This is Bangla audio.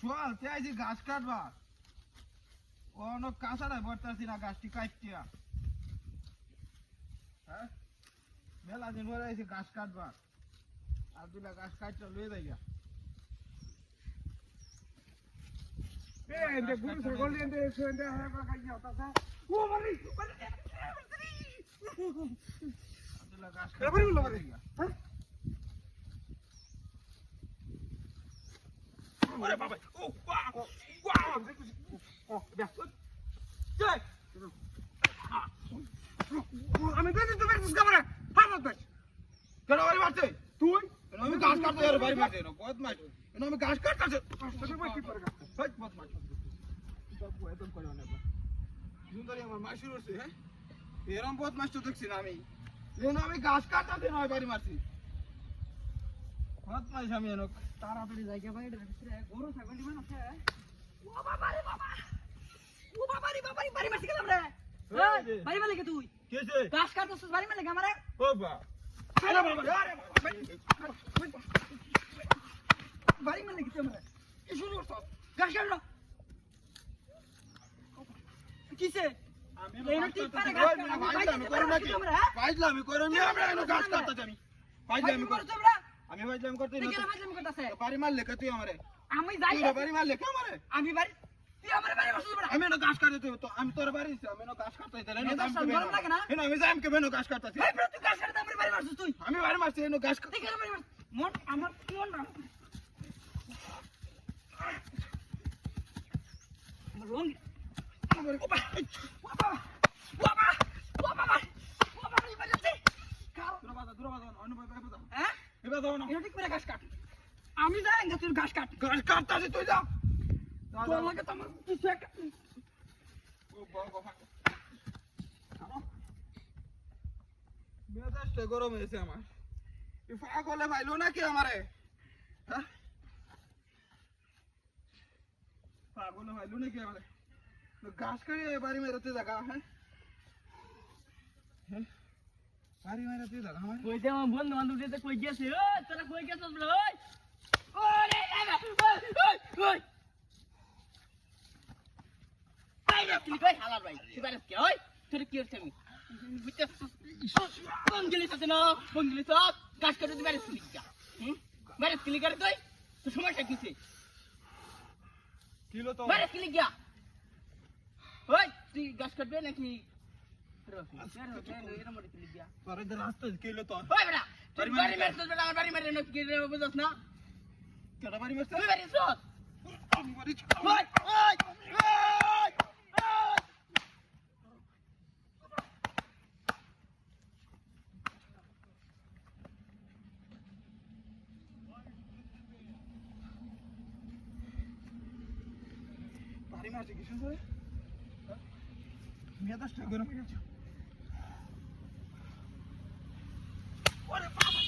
সোয়াল তে আইছি গাছ কাটবা অন কাঁচাটাই বর্তাছি না গাছটি কাটতিয়া হ্যাঁ মেলা দিন পরে আইছি গাছ কাটবা আর দুটা গাছ কাটটা লয়ে যাই গা এন্ডে গুরু ছাগল এন্ডে এন্ডে হারা খাইয়া হতাছে ও মারি দুটা গাছ এবারে বলো মারি হ্যাঁ ওরে বাবা ও ওয়াও ও দেখো জয় আমি দেখি তুমি বুঝতে পারে হারাত ভাই কেন বাড়ি মারছে তুই আমি গাছ কাটতে আর বাড়ি মারছে না বহুত মাছ আমি গাছ কাটতাছে তোকে ভাই কি পারে ভাই বহুত মাছ বাবু একদম করে না সুন্দরী আমার মাছ শুরু হচ্ছে হ্যাঁ এরকম বহুত মাছ তো দেখছি না আমি আমি গাছ কাটতে নয় বাড়ি মারছি বহুত মাছ আমি এনক তাড়াতাড়ি যাইগে ভাই এটা ভিতরে গরু ছাগল দিবেন আছে ও বাবা রে বাবা ও বাবা রে বাবা বাড়ি মারছি গেলাম রে বাড়ি মারলে কে তুই কেছে গাছ কাটছস বাড়ি মারলে কে আমারে ও বা আরে বাবা আরে বাড়ি মারলে কে তুই আমারে কি শুরু করছস গাছ কাটলো কিসে আমি এইটা ঠিক পারে গাছ পাইলা আমি করো না আমরা এনো গাছ কাটতে আমি পাইলা আমি করো আমি পাইলাম করতে না বাড়ি মারলে কে তুই আমারে আমি যাই তুই বাড়ি মারলে কে আমারে আমি বাড়ি তুই আমারে বাড়ি মারছস বড় আমি এনো গাছ কাটতে তো আমি তোর বাড়ি আমি এনো গাছ কাটতে দিলে না আমি গরম লাগে না এনো আমি যাইম কে এনো গাছ কাটতে ভাই তুই গাছ কাটতে আমারে বাড়ি মারছস তুই আমি বাড়ি মারছি এনো গাছ তুই কেন বাড়ি মারছস মন আমার মন না আমার রং আমার বাবা বাবা বাবা বাবা বাবা বাড়ি মারছে কাও দূর বাজা অন্য বাজা বাজা হ্যাঁ এবার দাও না এটা ঠিক করে ঘাস কাট আমি যাই না তুই ঘাস কাট গাছ কাটতে তুই যা তোর লাগে তো আমার কিছু একটা ও বাবা মেজাজটা গরম হয়েছে আমার এই পাগলে ভাইলো নাকি আমারে হ্যাঁ পাগলে ভাইলো নাকি আমারে গাছ কাটে বাড়ি মেরাতে জায়গা হ্যাঁ বাড়ি মেরাতে জায়গা আমার কই দে আমার বন্ধু বান্ধব যেতে কই গেছে ও তোরা কই গেছস বলে ওই ওরে ওই আই রে তুই কই হালার ভাই তুই বাইরে কে ওই তোর কি হচ্ছে আমি কোন গেলি তো না কোন গেলি তো গাছ কাটে তুই বাইরে তুই যা বাইরে কিলি করে তুই তো সমস্যা কিছে কিলো তো বাইরে কিলি গিয়া ওই তুই গাছ কাটবে নাকি পরে যে রাস্তা কিলো তো ওই বেটা তুই বাড়ি মারছিস বেটা আমার বাড়ি মারে না কি রে বুঝছ না কেন বাড়ি মারছে তুই বাড়ি সস আমি বাড়ি ওই ওই ওই বাড়ি মারছে কিছু করে মেজাজটা গরম হয়ে গেছে ওরে বাবা